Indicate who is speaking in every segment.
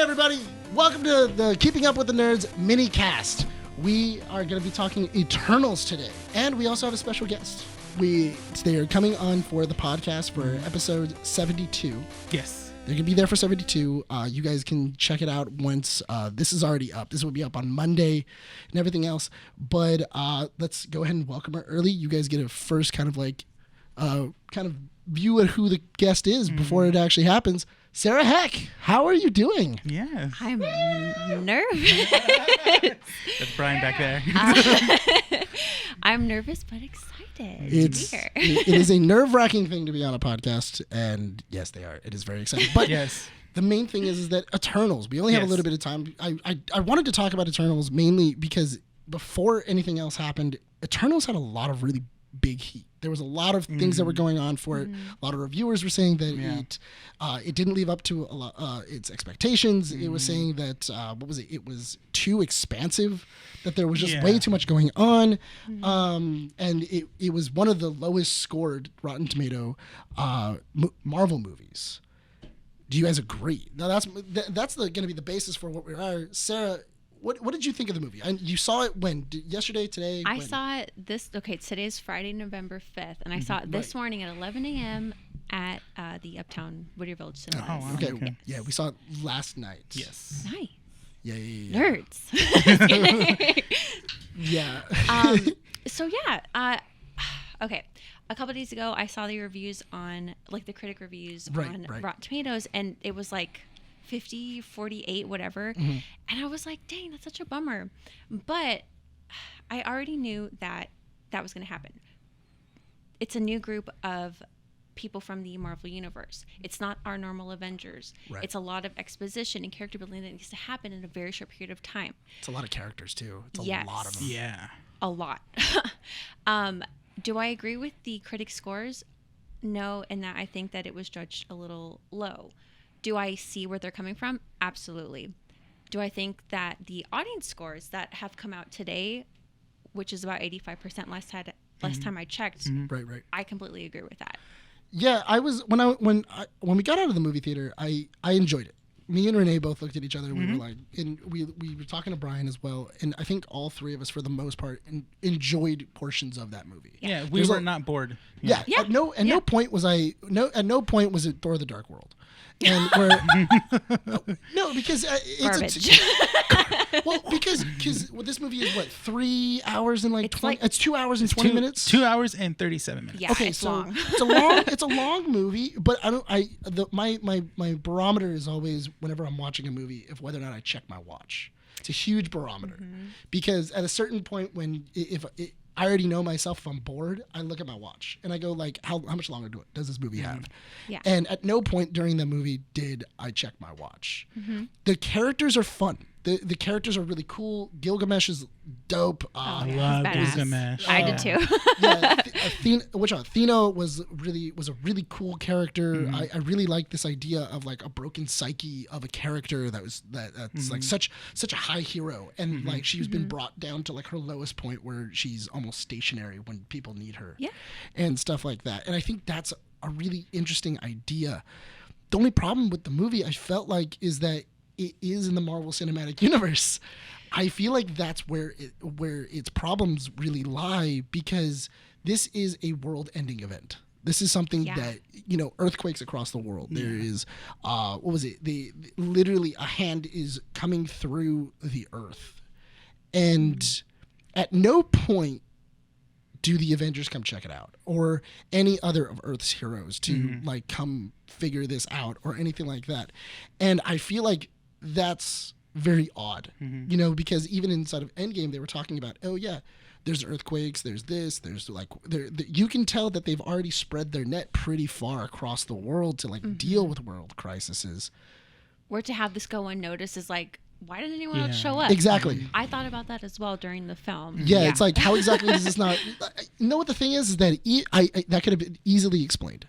Speaker 1: everybody. Welcome to the Keeping Up with the Nerds mini cast. We are going to be talking Eternals today, and we also have a special guest. They are coming on for the podcast for episode 72.
Speaker 2: Yes.
Speaker 1: They're going to be there for 72. You guys can check it out once this is already up. This will be up on Monday and everything else. But let's go ahead and welcome her early. You guys get a first kind of view at who the guest is before it actually happens. Sarah Heck, how are you doing?
Speaker 2: Yes.
Speaker 3: I'm nervous.
Speaker 2: That's Bryan back there.
Speaker 3: I'm nervous but excited to be here.
Speaker 1: It is a nerve-wracking thing to be on a podcast, and yes, they are. It is very exciting. But
Speaker 2: yes.
Speaker 1: The main thing is that Eternals, we only have a little bit of time. I wanted to talk about Eternals mainly because before anything else happened, Eternals had a lot of really big heat. There was a lot of things that were going on for it. A lot of reviewers were saying that it didn't live up to a lot, its expectations. It was saying that it was too expansive, that there was just way too much going on, and it was one of the lowest scored Rotten Tomato Marvel movies. Do you guys agree? Now that's going to be the basis for what we are. Sarah, what did you think of the movie? You saw it when? Yesterday, today?
Speaker 3: I saw it today's Friday, November 5th, and I saw it this morning at 11 a.m. at the Uptown Whittier Village Cinema.
Speaker 1: Oh, wow. Okay. Yeah, we saw it last night.
Speaker 2: Yes.
Speaker 3: Nice.
Speaker 1: Yeah.
Speaker 3: Nerds.
Speaker 1: Yeah.
Speaker 3: Okay. A couple days ago, I saw the reviews on, like, the critic reviews on Rotten Tomatoes, and it was like 50, 48, whatever. And I was like, dang, that's such a bummer. But I already knew that was going to happen. It's a new group of people from the Marvel Universe. It's not our normal Avengers. Right. It's a lot of exposition and character building that needs to happen in a very short period of time.
Speaker 1: It's a lot of characters, too. It's a lot of them.
Speaker 2: Yeah.
Speaker 3: A lot. Do I agree with the critic scores? No, in that I think that it was judged a little low. Do I see where they're coming from? Absolutely. Do I think that the audience scores that have come out today, which is about 85% last time I checked,
Speaker 1: right.
Speaker 3: I completely agree with that.
Speaker 1: Yeah, I was when we got out of the movie theater, I enjoyed it. Me and Rene both looked at each other. We were like, and we were talking to Bryan as well, and I think all three of us, for the most part, enjoyed portions of of that movie.
Speaker 2: Yeah, we were not bored.
Speaker 1: Yeah. At no point was it Thor: The Dark World. And no, because it's because this movie is what, 3 hours and 20. It's 2 hours and 20 minutes.
Speaker 2: 2 hours and 37 minutes.
Speaker 3: Yeah,
Speaker 1: okay,
Speaker 3: it's
Speaker 1: so
Speaker 3: long.
Speaker 1: it's a long movie, but my barometer is always, whenever I'm watching a movie, of whether or not I check my watch. It's a huge barometer because at a certain point, when I already know myself, if I'm bored, I look at my watch and I go like, how much longer does this movie have?
Speaker 3: Yeah.
Speaker 1: And at no point during the movie did I check my watch. The characters are fun. The characters are really cool. Gilgamesh is dope.
Speaker 2: I love Gilgamesh.
Speaker 3: I did too.
Speaker 1: Athena was a really cool character. I really like this idea of like a broken psyche of a character that's like such a high hero, and like she's been brought down to like her lowest point where she's almost stationary when people need her, and stuff like that. And I think that's a really interesting idea. The only problem with the movie, I felt like, is that it is in the Marvel Cinematic Universe. I feel like that's where its problems really lie, because this is a world-ending event. This is something that, earthquakes across the world. There is, literally a hand is coming through the earth. And at no point do the Avengers come check it out, or any other of Earth's heroes to like come figure this out or anything like that. And I feel like that's very odd, because even inside of Endgame, they were talking about, there's earthquakes, there's this, there's like, you can tell that they've already spread their net pretty far across the world to like deal with world crises.
Speaker 3: Where to have this go unnoticed is like, why didn't anyone else show up?
Speaker 1: Exactly.
Speaker 3: I thought about that as well during the film.
Speaker 1: Yeah, it's like, how exactly does this not... You know what the thing is that that could have been easily explained.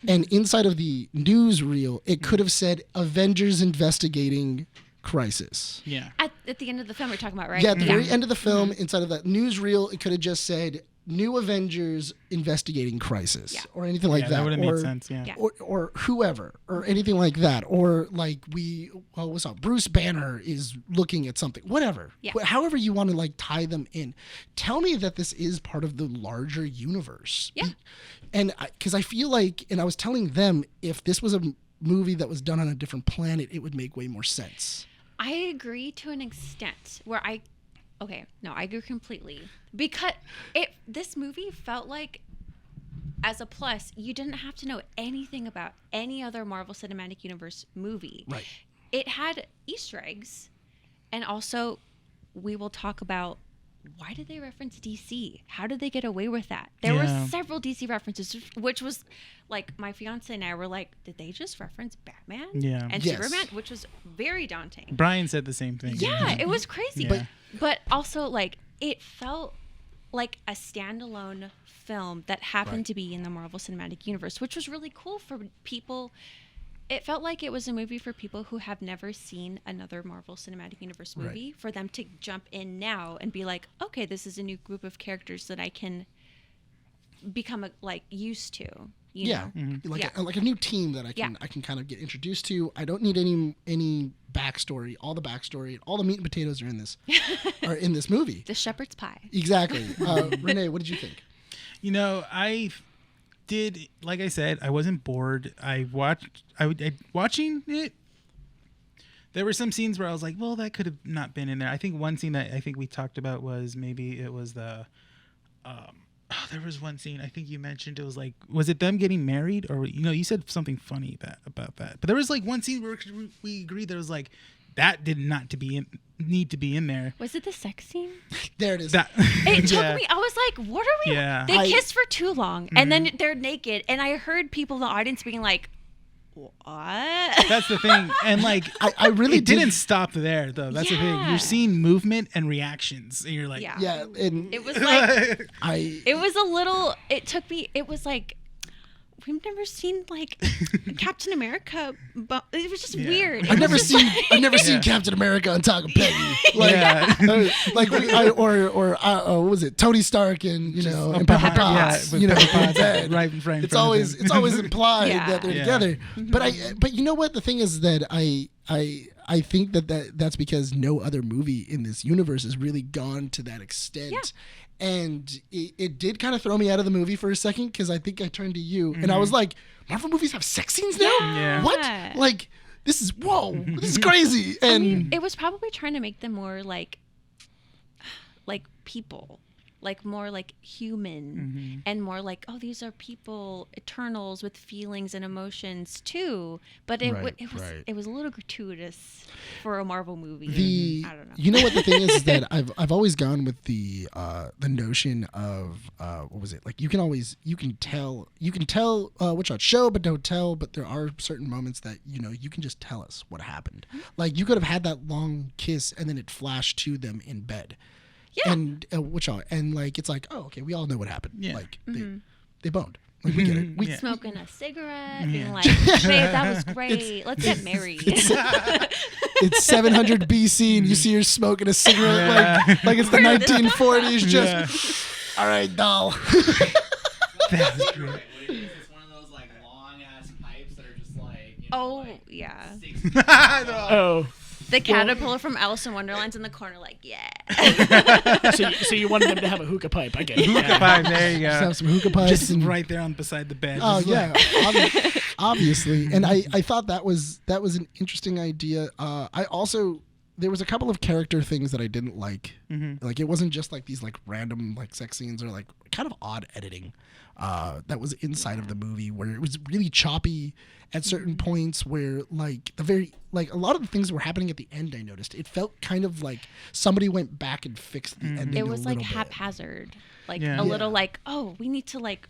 Speaker 1: And inside of the newsreel, it could have said Avengers investigating crisis.
Speaker 2: Yeah.
Speaker 3: At the end of the film we're talking about, right?
Speaker 1: Yeah, at the very end of the film, inside of that newsreel, it could have just said New Avengers investigating Crisis or anything like that.
Speaker 2: That would have made sense,
Speaker 1: Or whoever, or anything like that. Or like what's up? Bruce Banner is looking at something. Whatever.
Speaker 3: Yeah.
Speaker 1: However you want to like tie them in. Tell me that this is part of the larger universe.
Speaker 3: Yeah.
Speaker 1: And because I feel like, and I was telling them, if this was a movie that was done on a different planet, it would make way more sense.
Speaker 3: I agree to an extent where I agree completely, because this movie felt like, as a plus, you didn't have to know anything about any other Marvel Cinematic Universe movie.
Speaker 1: Right.
Speaker 3: It had Easter eggs, and also we will talk about why did they reference DC? How did they get away with that? There were several DC references, which was like, my fiance and I were like, did they just reference Batman and Superman? Which was very daunting.
Speaker 2: Bryan said the same thing.
Speaker 3: Yeah, it was crazy.
Speaker 2: Yeah.
Speaker 3: But also, like, it felt like a standalone film that happened to be in the Marvel Cinematic Universe, which was really cool for people. It felt like it was a movie for people who have never seen another Marvel Cinematic Universe movie, for them to jump in now and be like, okay, this is a new group of characters that I can become used to. You know?
Speaker 1: Like a new team that I can kind of get introduced to. I don't need any backstory. All the backstory, all the meat and potatoes are in this movie.
Speaker 3: The shepherd's pie.
Speaker 1: Exactly. Rene, what did you think?
Speaker 2: You know, I did, like I said, I wasn't bored. Watching it, there were some scenes where I was like, well, that could have not been in there. I think one scene that I think we talked about was maybe it was the there was one scene I think you mentioned, it was like, was it them getting married, or you said something funny about that, but there was like one scene where we agreed there was like, that did not need to be in there.
Speaker 3: Was it the sex scene?
Speaker 1: There it is.
Speaker 3: It took me. I was like, "What are we?"
Speaker 2: Yeah.
Speaker 3: They kissed for too long, and then they're naked, and I heard people in the audience being like, "What?"
Speaker 2: That's the thing, and like,
Speaker 1: I really
Speaker 2: didn't stop there though. That's the thing. You're seeing movement and reactions, and you're like,
Speaker 1: and
Speaker 3: it was like, it was a little. It took me. It was like, we've never seen like Captain America, but it was just weird.
Speaker 1: I've never seen Captain America on top of Peggy. What was it? Tony Stark and and Pepper Potts.
Speaker 2: right in frame.
Speaker 1: It's always implied that they're together. But you know what? The thing is that I think that's because no other movie in this universe has really gone to that extent. Yeah. And it did kind of throw me out of the movie for a second, because I think I turned to you and I was like, Marvel movies have sex scenes now?
Speaker 3: Yeah.
Speaker 1: What? Like, this is crazy. And
Speaker 3: I mean, it was probably trying to make them more like people. Like more like human, and more like, oh, these are people, Eternals with feelings and emotions too. But it was a little gratuitous for a Marvel movie. I don't know.
Speaker 1: You know what the thing is that I've always gone with the notion of what was it, like, you can tell which show but don't tell, but there are certain moments that you can just tell us what happened. Like, you could have had that long kiss and then it flashed to them in bed. Yeah. And like, it's like, oh, okay, we all know what happened. Yeah. Like, they boned. Like, we get it. We
Speaker 3: smoking a cigarette, being like, babe, that was great. Let's get married.
Speaker 1: It's 700 BC, and you see her smoking a cigarette like it's the 1940s. Just, all right, doll.
Speaker 2: That's great.
Speaker 4: It's one of those like long ass pipes that are just like,
Speaker 3: yeah.
Speaker 4: 6
Speaker 3: The caterpillar from Alice in Wonderland's in the corner, like, yeah.
Speaker 5: So you wanted them to have a hookah pipe? I get it.
Speaker 2: Hookah pipe, there you go.
Speaker 1: Just have some hookah pipes,
Speaker 2: just right there on beside the bed.
Speaker 1: Oh yeah, obviously. And I thought that was an interesting idea. There was a couple of character things that I didn't like. Like, it wasn't just like these like random like sex scenes, or like kind of odd editing that was inside of the movie, where it was really choppy at certain points, where like a lot of the things that were happening at the end, I noticed it felt kind of like somebody went back and fixed the ending.
Speaker 3: It was like haphazard, like a little like, oh, we need to like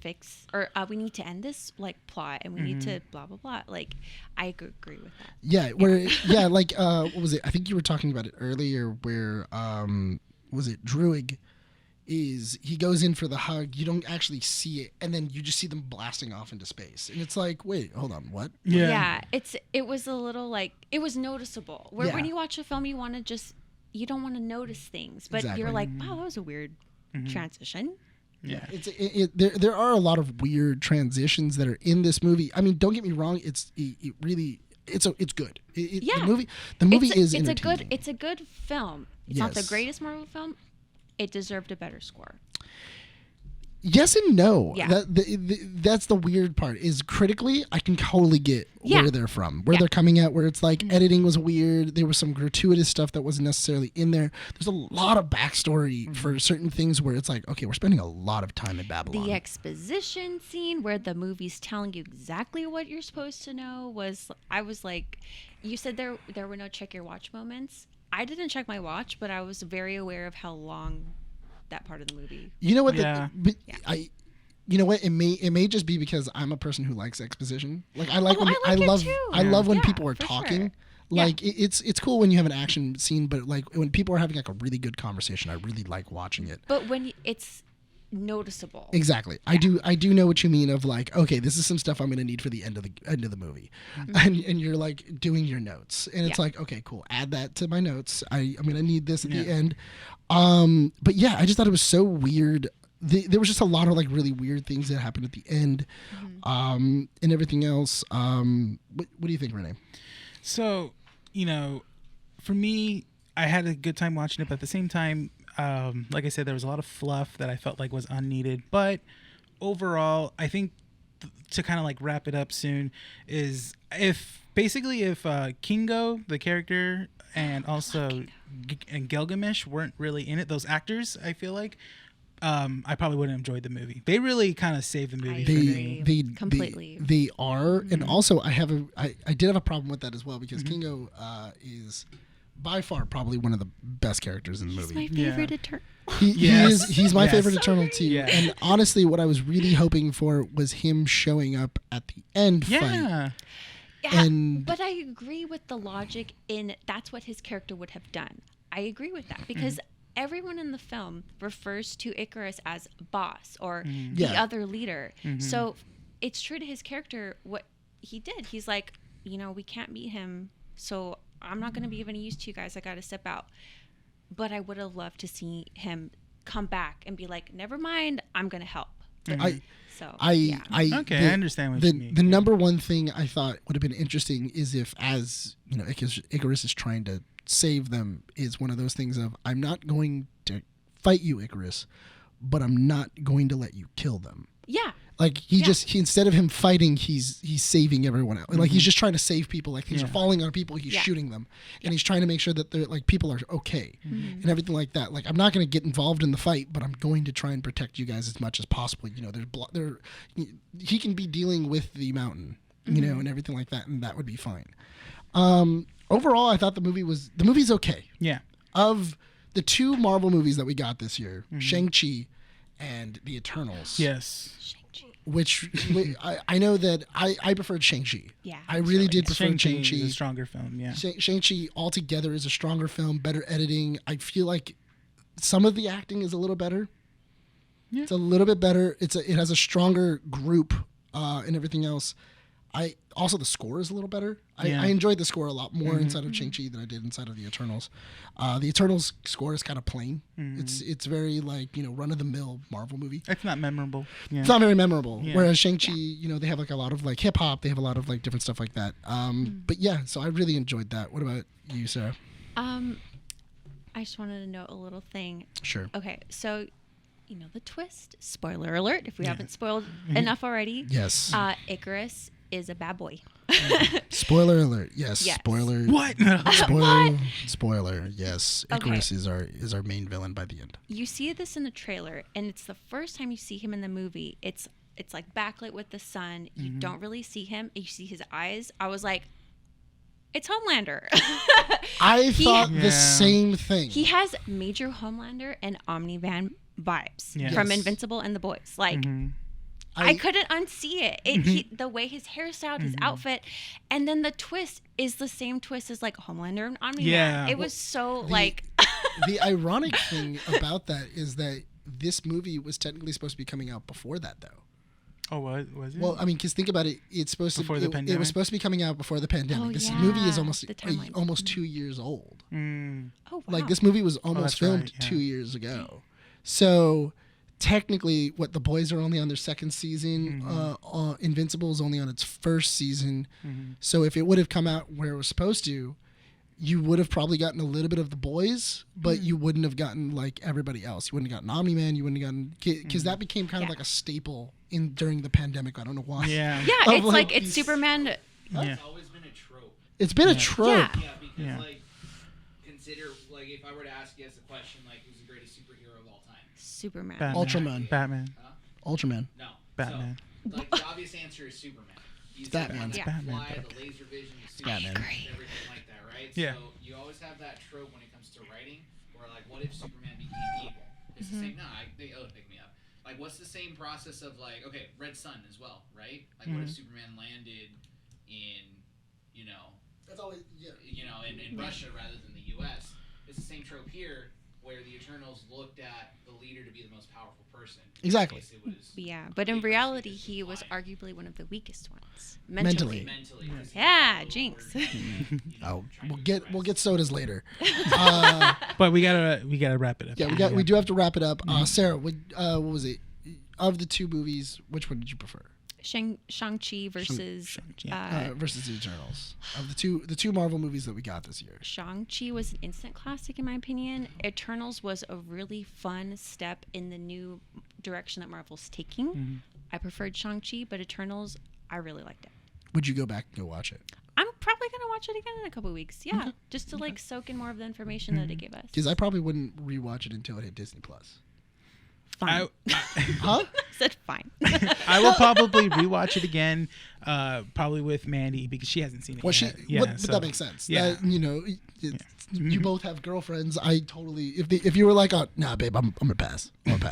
Speaker 3: fix, or we need to end this like plot, and we need to blah blah blah. Like, I agree with that.
Speaker 1: Like what was it? I think you were talking about it earlier, where was it Druig? He goes in for the hug, you don't actually see it, and then you just see them blasting off into space, and it's like, wait, hold on, what?
Speaker 3: It was a little like, it was noticeable, where when you watch a film, you don't want to notice things, but you're like, wow, that was a weird transition.
Speaker 2: Yeah.
Speaker 1: There are a lot of weird transitions that are in this movie. I mean, don't get me wrong. It's good. The movie is entertaining.
Speaker 3: It's a good film. It's not the greatest Marvel film. It deserved a better score.
Speaker 1: Yes and no.
Speaker 3: Yeah.
Speaker 1: That's the weird part. Is critically, I can totally get where they're from, where they're coming at. Where it's like editing was weird. There was some gratuitous stuff that wasn't necessarily in there. There's a lot of backstory for certain things where it's like, okay, we're spending a lot of time in Babylon.
Speaker 3: The exposition scene where the movie's telling you exactly what you're supposed to know I was like, you said there were no check your watch moments. I didn't check my watch, but I was very aware of how long that part of the movie.
Speaker 1: You know what? You know what? It may just be because I'm a person who likes exposition. Like I love when people are talking.
Speaker 3: Sure.
Speaker 1: Like it's cool when you have an action scene, but like when people are having like a really good conversation, I really like watching it.
Speaker 3: But when it's noticeable.
Speaker 1: Exactly. Yeah. I do know what you mean of like, okay, this is some stuff I'm going to need for the end of the movie. And you're like doing your notes and it's like, okay, cool. Add that to my notes. I'm going to need this at the end. But yeah, I just thought it was so weird. There was just a lot of like really weird things that happened at the end. And everything else. What do you think, Rene?
Speaker 2: So, for me, I had a good time watching it, but at the same time, like I said, there was a lot of fluff that I felt like was unneeded. But overall, I think to kind of like wrap it up soon is if Kingo, the character, and also and Gilgamesh weren't really in it, those actors, I feel like I probably wouldn't have enjoyed the movie. They really kind of saved the movie for me.
Speaker 3: Completely.
Speaker 1: They are, and also I did have a problem with that as well because Kingo is by far probably one of the best characters in the movie.
Speaker 3: He's my favorite Eternal.
Speaker 1: He's my favorite Eternal too.
Speaker 2: Yeah.
Speaker 1: And honestly, what I was really hoping for was him showing up at the end fight.
Speaker 3: Yeah,
Speaker 1: and
Speaker 3: but I agree with the logic in that's what his character would have done. I agree with that because everyone in the film refers to Icarus as boss or the other leader. So it's true to his character what he did. He's like, we can't beat him, so I'm not going to be of any use to you guys. I got to step out. But I would have loved to see him come back and be like, never mind, I'm going to help.
Speaker 2: Okay,
Speaker 1: I
Speaker 2: understand what you mean.
Speaker 1: The number one thing I thought would have been interesting is if, as Icarus is trying to save them, is one of those things of, I'm not going to fight you, Icarus, but I'm not going to let you kill them.
Speaker 3: Yeah.
Speaker 1: Like he instead of him fighting, he's saving everyone else. Like he's just trying to save people. Like things are falling on people, he's shooting them, and he's trying to make sure that they're like people are okay and everything like that. Like I'm not going to get involved in the fight, but I'm going to try and protect you guys as much as possible. He can be dealing with the mountain, and everything like that, and that would be fine. Overall, I thought the movie's okay.
Speaker 2: Yeah.
Speaker 1: Of the two Marvel movies that we got this year, Shang-Chi and The Eternals.
Speaker 2: Yes.
Speaker 1: Which I know that I preferred Shang-Chi.
Speaker 3: Yeah.
Speaker 1: I really did prefer Shang-Chi.
Speaker 2: Is a stronger film, yeah.
Speaker 1: Shang-Chi altogether is a stronger film, better editing. I feel like some of the acting is a little better. Yeah. It's a little bit better. It has a stronger group and everything else. Also the score is a little better. I enjoyed the score a lot more inside of Shang-Chi than I did inside of the Eternals. The Eternals score is kind of plain. It's very like run of the mill Marvel movie.
Speaker 2: It's not memorable. Yeah.
Speaker 1: It's not very memorable. Yeah. Whereas Shang-Chi, they have like a lot of like hip hop. They have a lot of like different stuff like that. But yeah, so I really enjoyed that. What about you, Sarah?
Speaker 3: I just wanted to know a little thing.
Speaker 1: Sure.
Speaker 3: Okay, so the twist. Spoiler alert! If we haven't spoiled enough already.
Speaker 1: Yes.
Speaker 3: Icarus is a bad boy.
Speaker 1: Spoiler alert. Yes. Spoiler.
Speaker 2: What?
Speaker 1: Spoiler. Yes. Icarus is our main villain by the end.
Speaker 3: You see this in the trailer, and it's the first time you see him in the movie. It's like backlit with the sun. You don't really see him. You see his eyes. I was like, it's Homelander.
Speaker 1: I thought the same thing.
Speaker 3: He has major Homelander and Omni-Man vibes from Invincible and The Boys. Like, I couldn't unsee it. The way his hairstyle, his outfit, and then the twist is the same twist as like Homelander and Omni-Man.
Speaker 1: Yeah.
Speaker 3: It was
Speaker 1: The ironic thing about that is that this movie was technically supposed to be coming out before that, though.
Speaker 2: Oh, was it?
Speaker 1: Well, I mean, because think about it. It's supposed
Speaker 2: before the pandemic?
Speaker 1: It was supposed to be coming out before the pandemic. This movie is almost 2 years old.
Speaker 3: Oh, wow.
Speaker 1: Like this movie was almost filmed 2 years ago. So technically, what the boys are only on their second season. Invincible is only on its first season. So if it would have come out where it was supposed to, you would have probably gotten a little bit of the boys, but you wouldn't have gotten like everybody else. You wouldn't have gotten Omni-Man. You wouldn't have gotten, because that became kind of like a staple during the pandemic. I don't know why.
Speaker 3: Yeah, it's like it's Superman.
Speaker 4: It's always been a trope.
Speaker 1: It's been a trope.
Speaker 4: Yeah, because like consider like if I were to ask you as a question like who's the greatest superhero of all time?
Speaker 3: Superman.
Speaker 1: Ultraman.
Speaker 2: Batman.
Speaker 1: Ultraman.
Speaker 4: No.
Speaker 2: Batman.
Speaker 4: So, like the obvious answer is Superman. He's
Speaker 1: Batman.
Speaker 4: The one that fly, the laser vision, the suit,
Speaker 1: Batman.
Speaker 4: everything like that, right?
Speaker 2: Yeah.
Speaker 4: So you always have that trope when it comes to writing, where like, what if Superman became evil? It's the same. No, they pick me up. Like, what's the same process of like, okay, Red Sun as well, right? Like, what if Superman landed in,
Speaker 1: That's always
Speaker 4: in Russia rather than the U.S. It's the same trope here, where the Eternals looked at the leader to be the most powerful person.
Speaker 1: Exactly.
Speaker 4: It was
Speaker 3: Yeah, but in reality, he was arguably one of the weakest ones.
Speaker 1: Mentally.
Speaker 3: Yeah, Jinx.
Speaker 1: Oh, we'll get sodas later.
Speaker 2: But we gotta wrap it up.
Speaker 1: Yeah, we do have to wrap it up. Sarah, what was it? Of the two movies, which one did you prefer?
Speaker 3: Shang-Chi versus
Speaker 1: Versus the Eternals. Of the two Marvel movies that we got this year.
Speaker 3: Shang-Chi was an instant classic in my opinion. Eternals was a really fun step in the new direction that Marvel's taking. I preferred Shang-Chi, but Eternals, I really liked it.
Speaker 1: Would you go back and go watch it?
Speaker 3: I'm probably going to watch it again in a couple of weeks. Yeah, just to like soak in more of the information that it gave us.
Speaker 1: Because I probably wouldn't rewatch it until it hit Disney Plus.
Speaker 3: Fine.
Speaker 1: Huh?
Speaker 3: Said fine.
Speaker 2: I will probably rewatch it again, probably with Mandy because she hasn't seen it yet.
Speaker 1: But that makes sense.
Speaker 2: Yeah.
Speaker 1: That, you both have girlfriends. I totally. If you were like, oh, nah, babe, I'm gonna pass. I've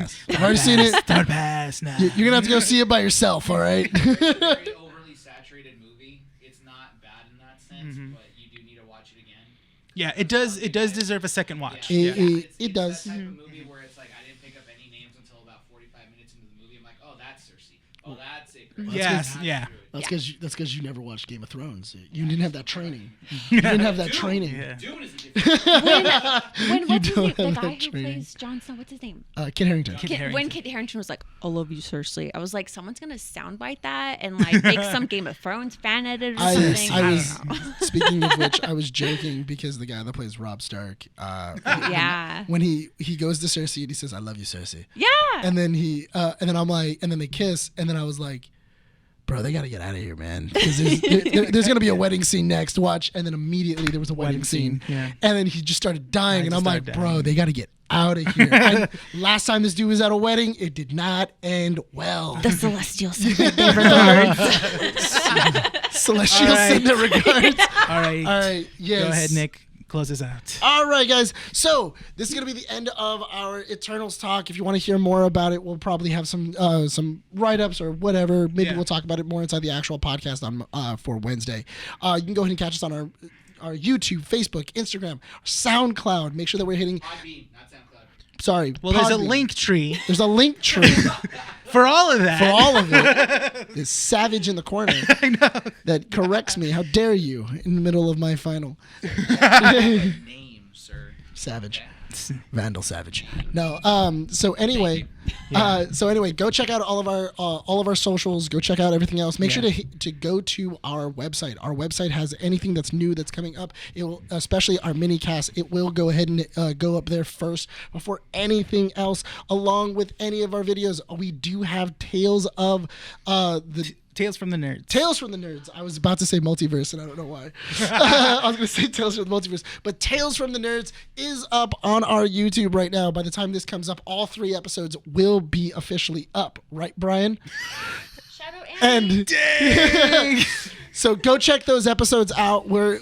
Speaker 1: already seen it.
Speaker 2: Don't pass now.
Speaker 1: You're gonna have to go see it by yourself. All right.
Speaker 4: It's a very overly saturated movie. It's not bad in that sense, but you do need to watch it again.
Speaker 2: Yeah, it does. It does deserve a second watch.
Speaker 1: Yeah.
Speaker 2: Yeah.
Speaker 1: It does.
Speaker 4: That type of movie where it's like I didn't pick up any names until about 45 minutes into the movie. I'm like, oh, that's Cersei. Oh, that's it.
Speaker 2: Yes, yeah.
Speaker 1: That's because you never watched Game of Thrones. You didn't have that training. You didn't have that training.
Speaker 2: Yeah.
Speaker 4: Dune is a different
Speaker 3: When what's his name? The
Speaker 1: have
Speaker 3: guy
Speaker 1: that
Speaker 3: who
Speaker 1: training.
Speaker 3: plays Jon Snow, what's his name?
Speaker 1: Kit Harington.
Speaker 3: When Kit Harington was like, I love you, Cersei, I was like, someone's going to soundbite that and like make some Game of Thrones fan edit or something.
Speaker 1: I was
Speaker 3: don't know.
Speaker 1: speaking of which, I was joking because the guy that plays Robb Stark,
Speaker 3: Yeah.
Speaker 1: when he goes to Cersei and he says, "I love you, Cersei,"
Speaker 3: Yeah.
Speaker 1: and then I'm like, and then they kiss, and then I was like, bro, they gotta get out of here, man. Because there's gonna be a wedding scene next. Watch, and then immediately there was a wedding scene,
Speaker 2: yeah.
Speaker 1: and then he just started dying, and I'm like,
Speaker 2: started
Speaker 1: bro,
Speaker 2: dying.
Speaker 1: they gotta get out of here. And last time this dude was at a wedding, it did not end well.
Speaker 3: The Celestials send their regards.
Speaker 1: Celestial
Speaker 2: All right.
Speaker 1: send their regards.
Speaker 2: All right.
Speaker 1: Yes.
Speaker 2: Go ahead, Nick. Close us out.
Speaker 1: All right, guys. So this is gonna be the end of our Eternals talk. If you want to hear more about it, we'll probably have some write-ups or whatever. Maybe we'll talk about it more inside the actual podcast on for Wednesday. You can go ahead and catch us on our YouTube, Facebook, Instagram, SoundCloud. Make sure that we're hitting.
Speaker 4: Podbean, not SoundCloud.
Speaker 1: Sorry.
Speaker 2: Well, there's a
Speaker 1: Podbean.
Speaker 2: link tree
Speaker 1: There's a link tree
Speaker 2: for all of that.
Speaker 1: for all of it. This savage in the corner that corrects me. How dare you in the middle of my final.
Speaker 4: Name, sir.
Speaker 1: Savage.
Speaker 4: Okay.
Speaker 1: Vandal Savage. No. So anyway, go check out all of our socials. Go check out everything else. Make sure to go to our website. Our website has anything that's new that's coming up. It will, especially our mini cast. It will go ahead and go up there first before anything else. Along with any of our videos, we do have Tales of the.
Speaker 2: Tales from the Nerds.
Speaker 1: Tales from the Nerds. I was about to say multiverse, and I don't know why. I was going to say Tales from the Multiverse. But Tales from the Nerds is up on our YouTube right now. By the time this comes up, all 3 episodes will be officially up. Right, Brian?
Speaker 3: Shadow Annie.
Speaker 1: And so go check those episodes out. We're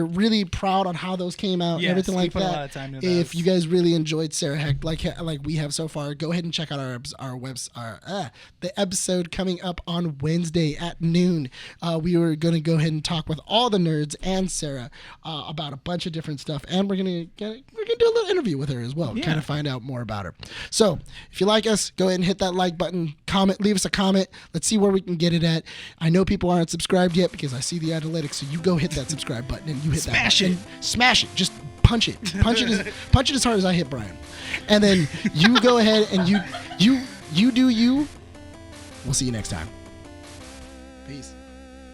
Speaker 1: really proud on how those came out and
Speaker 2: Yes,
Speaker 1: everything
Speaker 2: we
Speaker 1: like
Speaker 2: put a
Speaker 1: that.
Speaker 2: lot of time into
Speaker 1: If
Speaker 2: those.
Speaker 1: you guys really enjoyed Sarah Heck like we have so far, go ahead and check out the episode coming up on Wednesday at noon. We were going to go ahead and talk with all the nerds and Sarah about a bunch of different stuff, and we're gonna do a little interview with her as well, kind of find out more about her. So if you like us, go ahead and hit that like button, comment, leave us a comment. Let's see where we can get it at. I know people aren't subscribed yet because I see the analytics, so you go hit that subscribe button and you hit
Speaker 2: Smash
Speaker 1: that button.
Speaker 2: it.
Speaker 1: Smash it. Just punch it as hard as I hit Bryan, and then you go ahead and you do you. We'll see you next time. Peace.